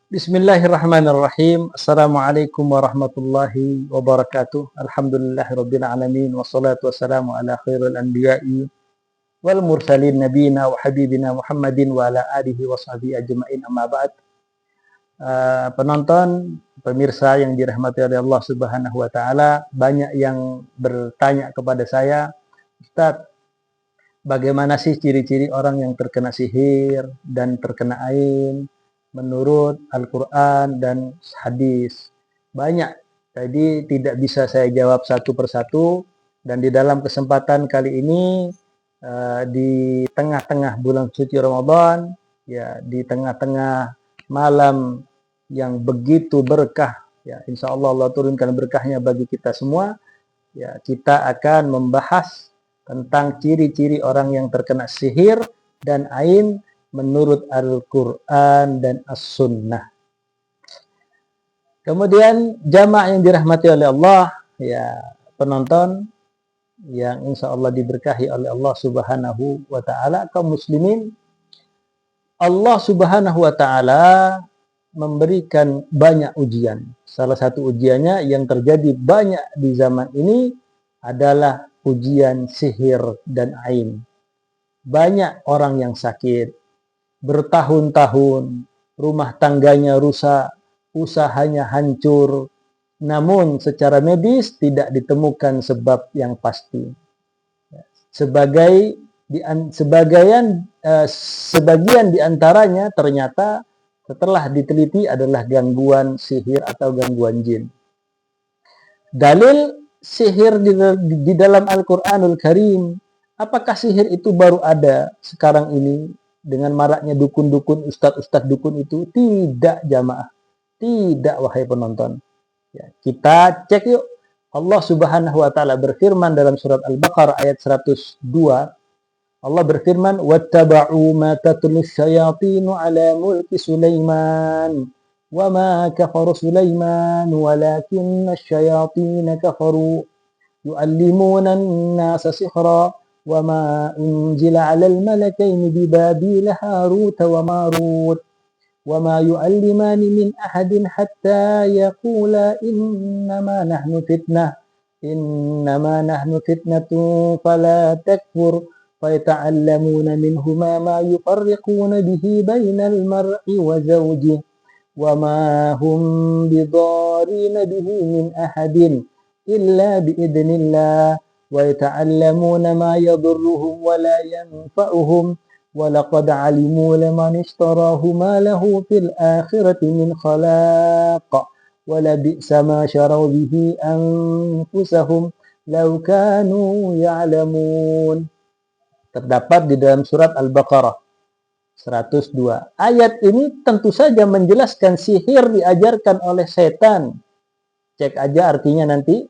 Bismillahirrahmanirrahim. Assalamualaikum warahmatullahi wabarakatuh. Alhamdulillahirabbil alamin wassalatu wassalamu ala khairil anbiya'i wal mursalin nabiyina wa habibina Muhammadin wa ala alihi washabihi ajmain, amma ba'd. Penonton, pemirsa yang dirahmati oleh Allah Subhanahu wa taala, banyak yang bertanya kepada saya, Ustaz, bagaimana sih ciri-ciri orang yang terkena sihir dan terkena ain menurut Al-Quran dan hadis? Banyak, jadi tidak bisa saya jawab satu persatu. Dan di dalam kesempatan kali ini, di tengah-tengah bulan suci Ramadan, ya, di tengah-tengah malam yang begitu berkah, ya, insya Allah Allah turunkan berkahnya bagi kita semua. Ya, kita akan membahas tentang ciri-ciri orang yang terkena sihir dan ain menurut Al-Quran dan As-Sunnah. Kemudian jamaah yang dirahmati oleh Allah, ya, penonton yang insya Allah diberkahi oleh Allah Subhanahu wa ta'ala, kaum muslimin, Allah Subhanahu wa ta'ala memberikan banyak ujian. Salah satu ujiannya yang terjadi banyak di zaman ini adalah ujian sihir dan ain. Banyak orang yang sakit, bertahun-tahun, rumah tangganya rusak, usahanya hancur, namun secara medis tidak ditemukan sebab yang pasti. Sebagian di antaranya ternyata setelah diteliti adalah gangguan sihir atau gangguan jin. Dalil sihir di dalam Al-Quranul Karim, apakah sihir itu baru ada sekarang ini dengan maraknya dukun-dukun, ustadz-ustadz dukun itu? Tidak, jamaah. Tidak, wahai penonton. Ya, kita cek yuk. Allah Subhanahu wa ta'ala berfirman dalam surat Al-Baqarah ayat 102. Allah berfirman, "Wattaba'u ma tatlu syayatinu 'ala mulki Sulaiman, wa ma kafara Sulaiman walakinna asyayatin kafaru yu'allimuna an-nasa sihra wa ma unzila 'alal malakaini bi Babil Harut wa Marut wa ma yu'allimani min ahadin hatta yaqula innama nahnu fitnatun fala takfur fayata'allamuna minhuma ma yufarriquna bihi bainal mar'i wa zawjihi wa ma hum bidarrina bihi min ahadin illa biidznillah wa yata'allamuna ma yadurruhum wa la yanfa'uhum wa laqad 'alimu liman ishtarahu ma lahu fil akhirati min khalaq wa la bi'sa ma syaraw bihi anfusahum law kanu ya'lamun." Terdapat di dalam surat Al-Baqarah 102. Ayat ini tentu saja menjelaskan sihir diajarkan oleh setan. Cek aja artinya nanti.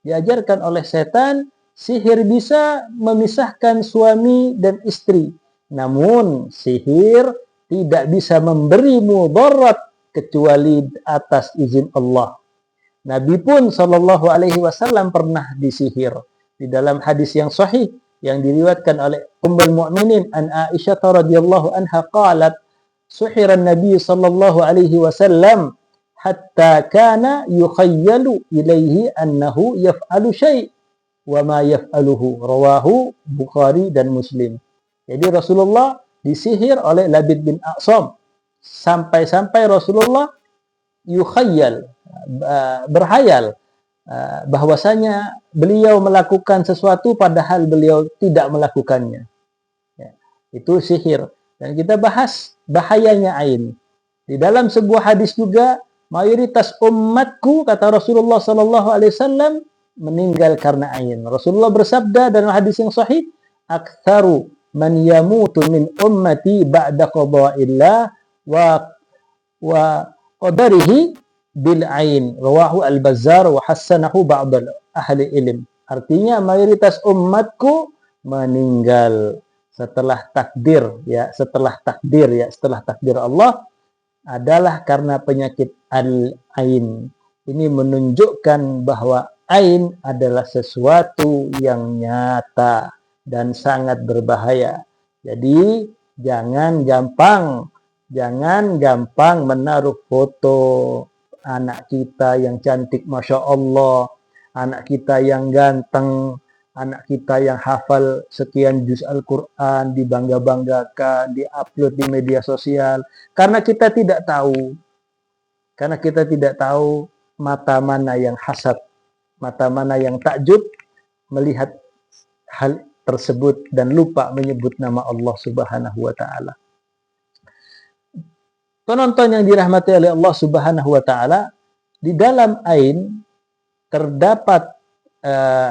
Diajarkan oleh setan, sihir bisa memisahkan suami dan istri. Namun sihir tidak bisa memberi mudarat kecuali atas izin Allah. Nabi pun sallallahu alaihi wasallam pernah disihir. Di dalam hadis yang sahih yang diriwayatkan oleh Ummul Mukminin an Aisyah radhiyallahu anha qalat, "Suhira an-nabiy sallallahu alaihi wasallam hatta kana yukhayyalu ilaihi annahu yaf'alu syai' wa ma yaf'aluhu." Rawahu Bukhari dan Muslim. Jadi Rasulullah disihir oleh Labid bin A'sam sampai-sampai Rasulullah yukhayyal, berhayal bahwasanya beliau melakukan sesuatu padahal beliau tidak melakukannya. Ya, itu sihir. Dan kita bahas bahayanya ain. Di dalam sebuah hadis juga, mayoritas umatku, kata Rasulullah sallallahu alaihi wasallam, meninggal karena ain. Rasulullah bersabda dalam hadis yang sahih, "Aktsaru man yamutu min ummati ba'da qada'illah wa qadarihi bil ain." Rawahu Al-Bazzar wa hassanahu ba'd ahli ilm. Artinya mayoritas umatku meninggal setelah takdir, ya, setelah takdir Allah adalah karena penyakit al-ain. Ini menunjukkan bahwa ain adalah sesuatu yang nyata dan sangat berbahaya. Jadi jangan gampang Jangan gampang menaruh foto anak kita yang cantik, Masya Allah, anak kita yang ganteng, anak kita yang hafal sekian juz Al-Quran, dibangga-banggakan, diupload di media sosial. Karena kita tidak tahu mata mana yang hasad, mata mana yang takjub melihat hal tersebut dan lupa menyebut nama Allah Subhanahu wa taala. Penonton yang dirahmati oleh Allah Subhanahu wa taala, di dalam ain terdapat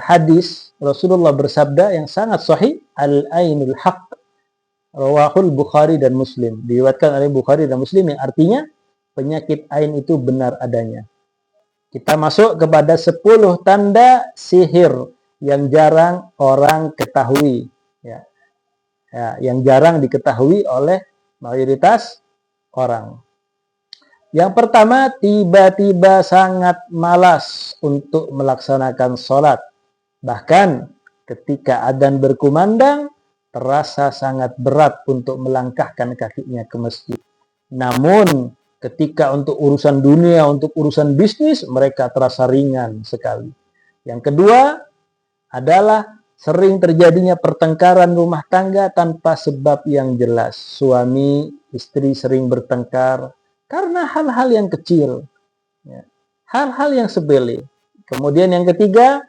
hadis Rasulullah bersabda yang sangat sahih, al-ainul haq, rawahul Bukhari dan Muslim. Diriwayatkan oleh Bukhari dan Muslim, yang artinya penyakit ain itu benar adanya. Kita masuk kepada 10 tanda sihir yang jarang orang ketahui, ya, yang jarang diketahui oleh mayoritas orang. Yang pertama, tiba-tiba sangat malas untuk melaksanakan sholat. Bahkan ketika adzan berkumandang, terasa sangat berat untuk melangkahkan kakinya ke masjid. Namun ketika untuk urusan dunia, untuk urusan bisnis, mereka terasa ringan sekali. Yang kedua adalah sering terjadinya pertengkaran rumah tangga tanpa sebab yang jelas. Suami istri sering bertengkar karena hal-hal yang kecil, hal-hal yang sepele. Kemudian yang ketiga,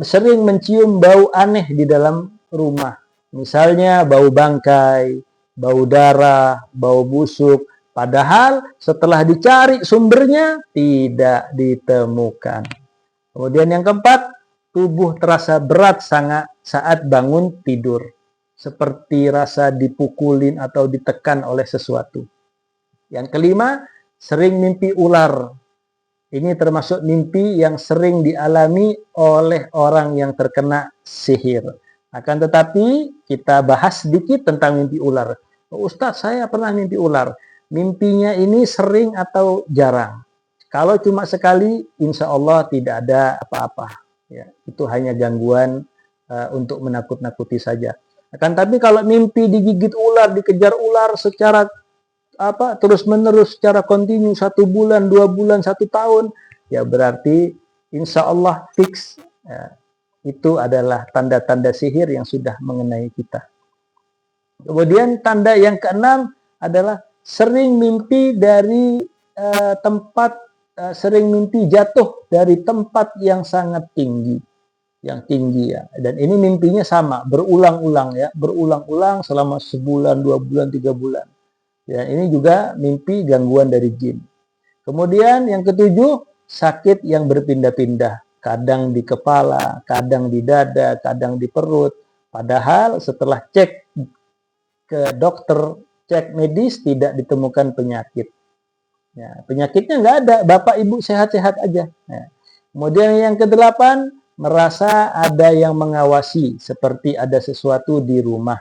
sering mencium bau aneh di dalam rumah. Misalnya bau bangkai, bau darah, bau busuk. Padahal setelah dicari sumbernya tidak ditemukan. Kemudian yang keempat, tubuh terasa berat sangat saat bangun tidur, seperti rasa dipukulin atau ditekan oleh sesuatu. Yang kelima, sering mimpi ular. Ini termasuk mimpi yang sering dialami oleh orang yang terkena sihir. Akan tetapi kita bahas sedikit tentang mimpi ular. Ustadz, saya pernah mimpi ular. Mimpinya ini sering atau jarang? Kalau cuma sekali, insya Allah tidak ada apa-apa. Ya, itu hanya gangguan untuk menakut-nakuti saja. Akan tapi kalau mimpi digigit ular, dikejar ular secara terus-menerus, secara kontinu, 1 bulan, 2 bulan, 1 tahun, ya berarti insya Allah fix. Ya, itu adalah tanda-tanda sihir yang sudah mengenai kita. Kemudian tanda yang keenam adalah sering mimpi dari sering mimpi jatuh dari tempat yang sangat tinggi, ya. Dan ini mimpinya sama, berulang-ulang ya, berulang-ulang selama sebulan, 2 bulan, 3 bulan. Ya, ini juga mimpi gangguan dari jin. Kemudian yang ketujuh, sakit yang berpindah-pindah, kadang di kepala, kadang di dada, kadang di perut. Padahal setelah cek ke dokter, cek medis, tidak ditemukan penyakit. Ya, penyakitnya nggak ada, bapak ibu sehat-sehat aja. Ya. Kemudian yang kedelapan, merasa ada yang mengawasi, seperti ada sesuatu di rumah.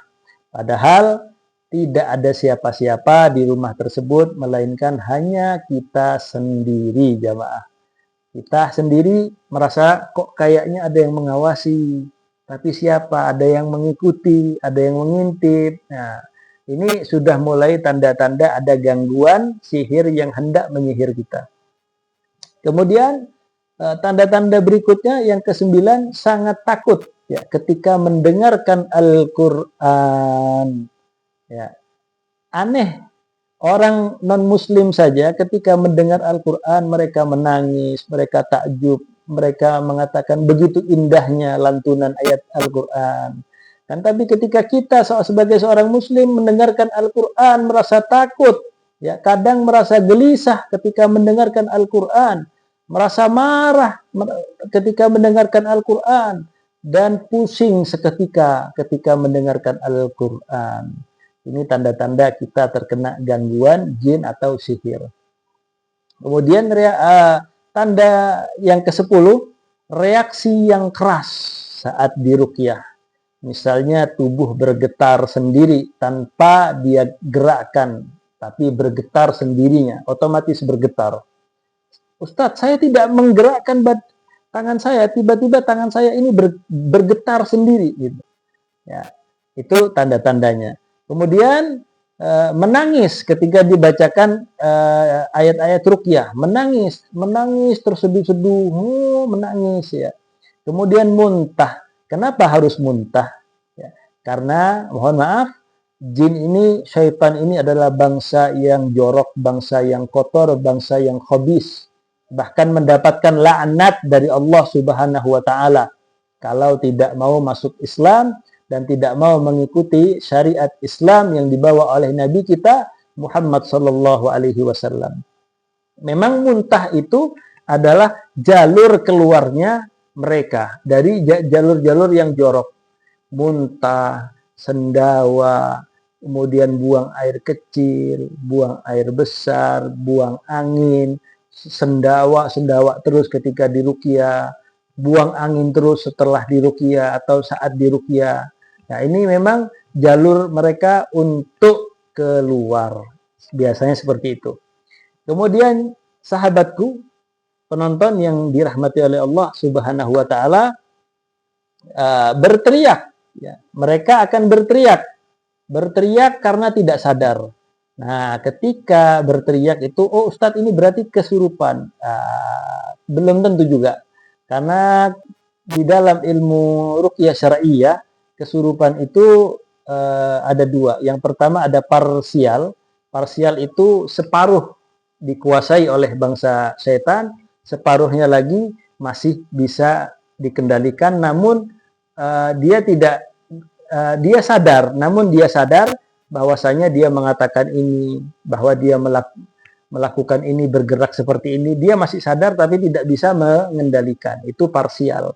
Padahal tidak ada siapa-siapa di rumah tersebut, melainkan hanya kita sendiri, jamaah. Kita sendiri merasa kok kayaknya ada yang mengawasi, tapi siapa? Ada yang mengikuti, ada yang mengintip. Nah, ini sudah mulai tanda-tanda ada gangguan sihir yang hendak menyihir kita. Kemudian tanda-tanda berikutnya yang ke-9, sangat takut ya ketika mendengarkan Al-Qur'an. Ya. Aneh, orang non-muslim saja ketika mendengar Al-Qur'an mereka menangis, mereka takjub, mereka mengatakan begitu indahnya lantunan ayat Al-Qur'an. Kan tapi ketika kita sebagai seorang muslim mendengarkan Al-Qur'an merasa takut, ya, kadang merasa gelisah ketika mendengarkan Al-Qur'an, merasa marah ketika mendengarkan Al-Qur'an, dan pusing seketika ketika mendengarkan Al-Qur'an. Ini tanda-tanda kita terkena gangguan jin atau sihir. Kemudian tanda yang ke-10, reaksi yang keras saat diruqyah. Misalnya tubuh bergetar sendiri tanpa dia gerakkan, tapi bergetar sendirinya, otomatis bergetar. Ustadz, saya tidak menggerakkan tangan saya, tiba-tiba tangan saya ini bergetar sendiri. Gitu. Ya, itu tanda-tandanya. Kemudian menangis ketika dibacakan ayat-ayat ruqyah, menangis terseduh-seduh, menangis ya. Kemudian muntah. Kenapa harus muntah? Ya, karena mohon maaf, jin ini, syaitan ini adalah bangsa yang jorok, bangsa yang kotor, bangsa yang khabis. Bahkan mendapatkan laknat dari Allah Subhanahu wa taala kalau tidak mau masuk Islam dan tidak mau mengikuti syariat Islam yang dibawa oleh Nabi kita Muhammad sallallahu alaihi wasallam. Memang muntah itu adalah jalur keluarnya mereka dari jalur-jalur yang jorok. Muntah, sendawa, kemudian buang air kecil, buang air besar, buang angin, sendawa terus ketika diruqyah, buang angin terus setelah diruqyah atau saat diruqyah. Nah, ini memang jalur mereka untuk keluar. Biasanya seperti itu. Kemudian sahabatku, penonton yang dirahmati oleh Allah Subhanahu wa taala, berteriak ya. Mereka akan berteriak karena tidak sadar. Nah, ketika berteriak itu, oh Ustadz ini berarti kesurupan. Belum tentu juga. Karena di dalam ilmu ruqyah syar'iyyah, kesurupan itu ada dua. Yang pertama ada parsial. Parsial itu separuh dikuasai oleh bangsa setan, separuhnya lagi masih bisa dikendalikan, namun dia sadar, namun dia sadar bahwasanya dia mengatakan ini, bahwa dia melakukan ini, bergerak seperti ini, dia masih sadar tapi tidak bisa mengendalikan. Itu parsial.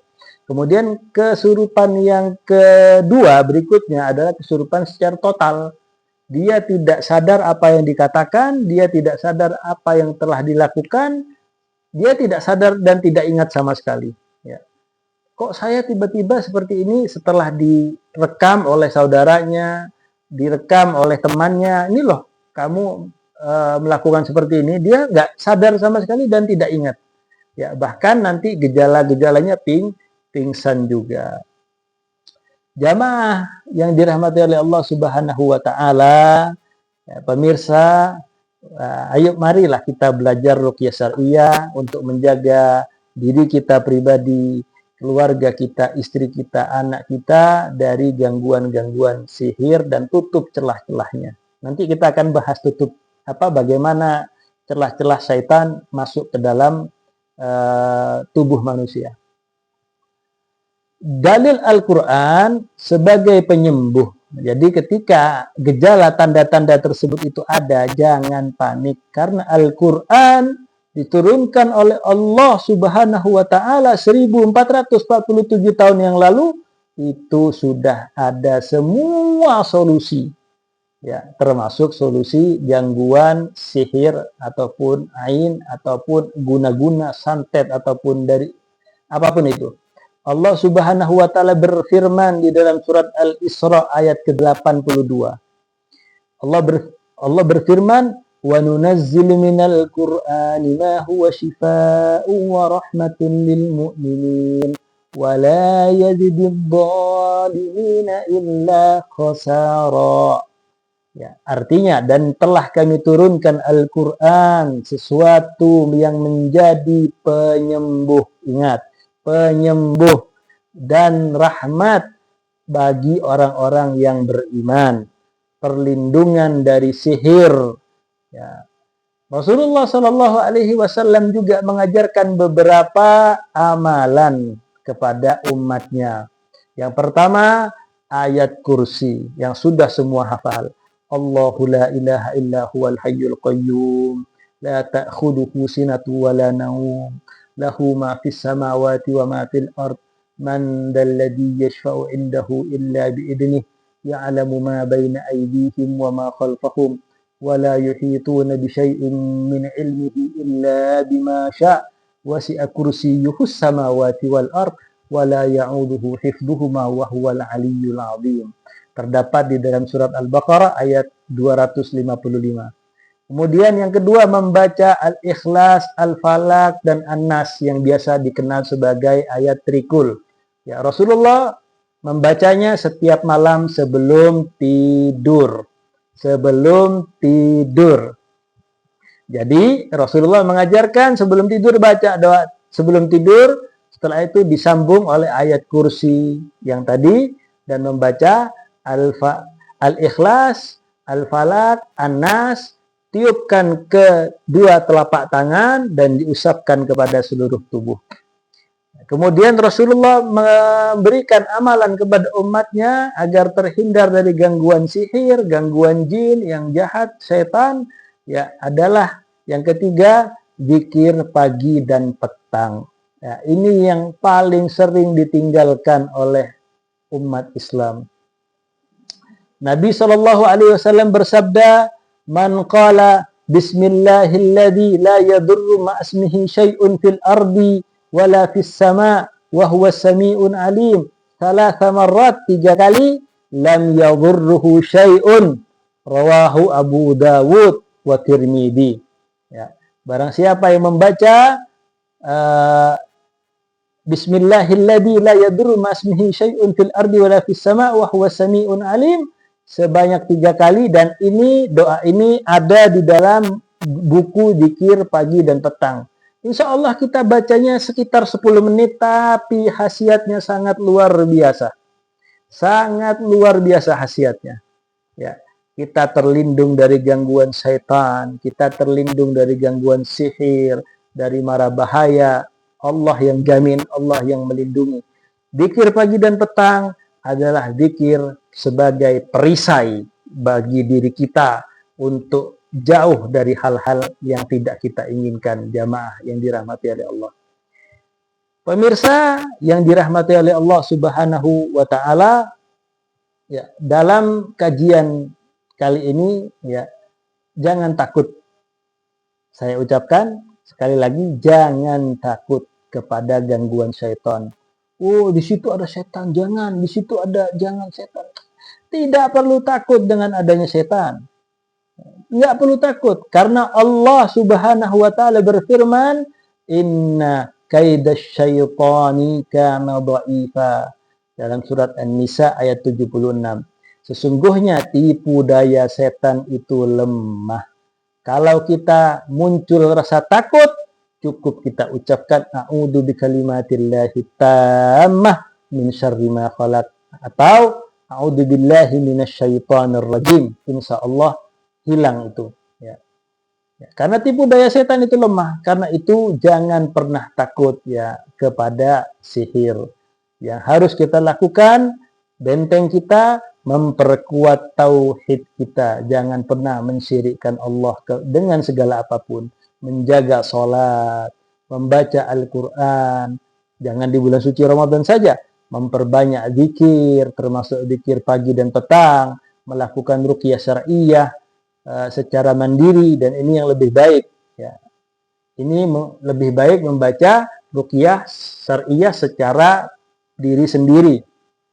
Kemudian kesurupan yang kedua berikutnya adalah kesurupan secara total. Dia tidak sadar apa yang dikatakan, dia tidak sadar apa yang telah dilakukan, dia tidak sadar dan tidak ingat sama sekali. Ya. Kok saya tiba-tiba seperti ini setelah direkam oleh saudaranya, direkam oleh temannya, ini loh kamu melakukan seperti ini, dia nggak sadar sama sekali dan tidak ingat. Ya, bahkan nanti gejala-gejalanya pingsan juga. Jamaah yang dirahmati oleh Allah Subhanahu wa taala, ya, pemirsa, ayo marilah kita belajar ruqyah syar'iyyah untuk menjaga diri kita pribadi, keluarga kita, istri kita, anak kita dari gangguan-gangguan sihir dan tutup celah-celahnya. Nanti kita akan bahas bagaimana celah-celah syaitan masuk ke dalam tubuh manusia. Dalil Al-Quran sebagai penyembuh. Jadi ketika gejala tanda-tanda tersebut itu ada, jangan panik. Karena Al-Quran diturunkan oleh Allah Subhanahu wa ta'ala 1447 tahun yang lalu, itu sudah ada semua solusi. Ya, termasuk solusi gangguan sihir ataupun ain ataupun guna-guna santet ataupun dari apapun itu. Allah Subhanahu wa taala berfirman di dalam surat Al-Isra ayat ke-82. Allah berfirman, "Wa nunazzilu minal Qur'ani ma huwa shifaa'un wa rahmatun lil mu'minin wa la yazididz dhalimina illa khasara." Ya, artinya, dan telah kami turunkan Al-Quran, sesuatu yang menjadi penyembuh. Ingat, penyembuh dan rahmat bagi orang-orang yang beriman, perlindungan dari sihir. Ya. Rasulullah Shallallahu Alaihi Wasallam juga mengajarkan beberapa amalan kepada umatnya. Yang pertama, ayat kursi yang sudah semua hafal. Allahu la ilaha illa huwal hayyul qayyum, la ta'khuduhu sinatu wa la naum, lahu ma fis samawati wa ma fil ard, man dalladhi yashfa'u indahu illa bi'idnih, ya'lamu ma baina aydihim wa ma khalfahum, wa la yuhituna bi syai'in min ilmihi illa bima syaa', wasi'a kursiyyuhus samawati wal ard, wa la ya'uduhu hifdhuhuma wa huwal aliyyul 'azim. Terdapat di dalam surat Al-Baqarah ayat 255. Kemudian yang kedua, membaca Al-Ikhlas, Al-Falaq, dan An-Nas yang biasa dikenal sebagai ayat trikul. Ya, Rasulullah membacanya setiap malam sebelum tidur. sebelum tidur. Jadi Rasulullah mengajarkan sebelum tidur baca doa sebelum tidur, setelah itu disambung oleh ayat kursi yang tadi dan membaca Al-Ikhlas, Al-Falaq, An-Nas, tiupkan ke dua telapak tangan dan diusapkan kepada seluruh tubuh. Kemudian Rasulullah memberikan amalan kepada umatnya agar terhindar dari gangguan sihir, gangguan jin yang jahat, setan, ya adalah yang ketiga, zikir pagi dan petang. Ya, ini yang paling sering ditinggalkan oleh umat Islam. Nabi SAW bersabda, "Man qala bismillahilladzi la yadurru ma'asmihi syai'un fil ardi wala fis sama' wa huwa sami'un alim." Thalatha marrat, 3 kali, lam yadurruhu syai'un. Rawahu Abu Dawud wa Tirmidzi. Ya, barang siapa yang membaca Bismillahilladzi la yadurru ma'asmihi syai'un fil ardi wala fis sama' wa huwa sami'un alim sebanyak 3 kali, dan ini doa ini ada di dalam buku zikir pagi dan petang. Insya Allah kita bacanya sekitar 10 menit, tapi khasiatnya sangat luar biasa. Sangat luar biasa khasiatnya. Ya, kita terlindung dari gangguan syaitan, kita terlindung dari gangguan sihir, dari mara bahaya. Allah yang jamin, Allah yang melindungi. Zikir pagi dan petang adalah zikir sebagai perisai bagi diri kita untuk jauh dari hal-hal yang tidak kita inginkan, jamaah yang dirahmati oleh Allah. Pemirsa yang dirahmati oleh Allah Subhanahu wa taala, ya, dalam kajian kali ini ya, jangan takut. Saya ucapkan sekali lagi, jangan takut kepada gangguan syaitan. Oh, di situ ada setan, jangan. Di situ ada, jangan setan. Tidak perlu takut dengan adanya setan. Enggak perlu takut, karena Allah Subhanahu wa taala berfirman, "Inna kaidasy syaitani kana dha'ifa." Dalam surat An-Nisa ayat 76. Sesungguhnya tipu daya setan itu lemah. Kalau kita muncul rasa takut, cukup kita ucapkan a'udzu bikalimatillahi tammah min syarri ma khalaq atau a'udzu billahi minasyaitonir rajim. Insyaallah hilang itu, ya. Karena tipu daya setan itu lemah. Karena itu jangan pernah takut ya kepada sihir. Yang harus kita lakukan, benteng kita, memperkuat tauhid kita. Jangan pernah mensyirikkan Allah dengan segala apapun. Menjaga sholat, membaca Al-Quran, jangan di bulan suci Ramadan saja, memperbanyak zikir, termasuk zikir pagi dan petang, melakukan ruqyah syar'iyah secara mandiri, dan ini yang lebih baik. Ya. Ini lebih baik membaca ruqyah syar'iyah secara diri sendiri.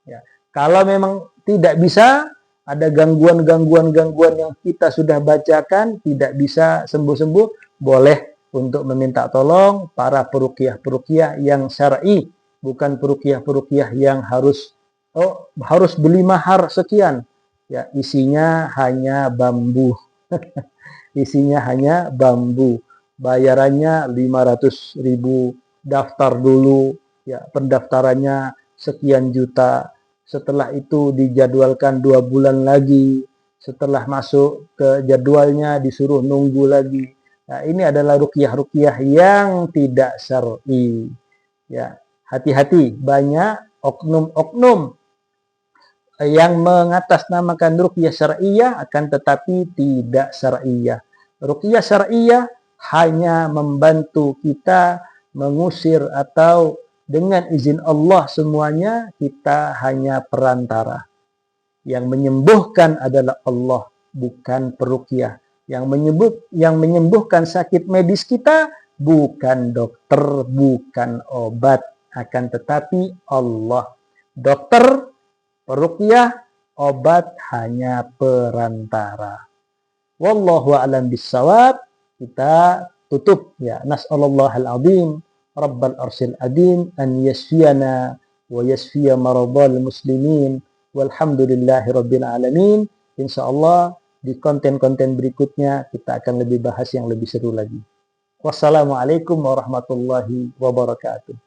Ya. Kalau memang tidak bisa, ada gangguan-gangguan yang kita sudah bacakan, tidak bisa sembuh-sembuh, boleh untuk meminta tolong para peruqyah yang syar'i, bukan peruqyah yang harus beli mahar sekian. Ya, isinya hanya bambu. Isinya hanya bambu. Bayarannya 500.000, daftar dulu, ya, pendaftarannya sekian juta. Setelah itu dijadwalkan 2 bulan lagi. Setelah masuk ke jadwalnya disuruh nunggu lagi. Nah, ini adalah ruqyah yang tidak syar'i. Ya, hati-hati, banyak oknum-oknum yang mengatasnamakan ruqyah syar'iyah akan tetapi tidak syar'iyah. Ruqyah syar'iyah hanya membantu kita mengusir, atau dengan izin Allah semuanya, kita hanya perantara. Yang menyembuhkan adalah Allah, bukan peruqyah. Yang menyembuhkan sakit medis kita bukan dokter, bukan obat, akan tetapi Allah. Dokter, peruqyah, obat hanya perantara. Wallahu a'lam bissawab. Kita tutup ya. Nas'alallahal azim rabbal arsyil adim an yasfiyana wa yasfiya maradhal muslimin walhamdulillahi rabbil alamin. Insyaallah di konten-konten berikutnya kita akan lebih bahas yang lebih seru lagi. Wassalamualaikum warahmatullahi wabarakatuh.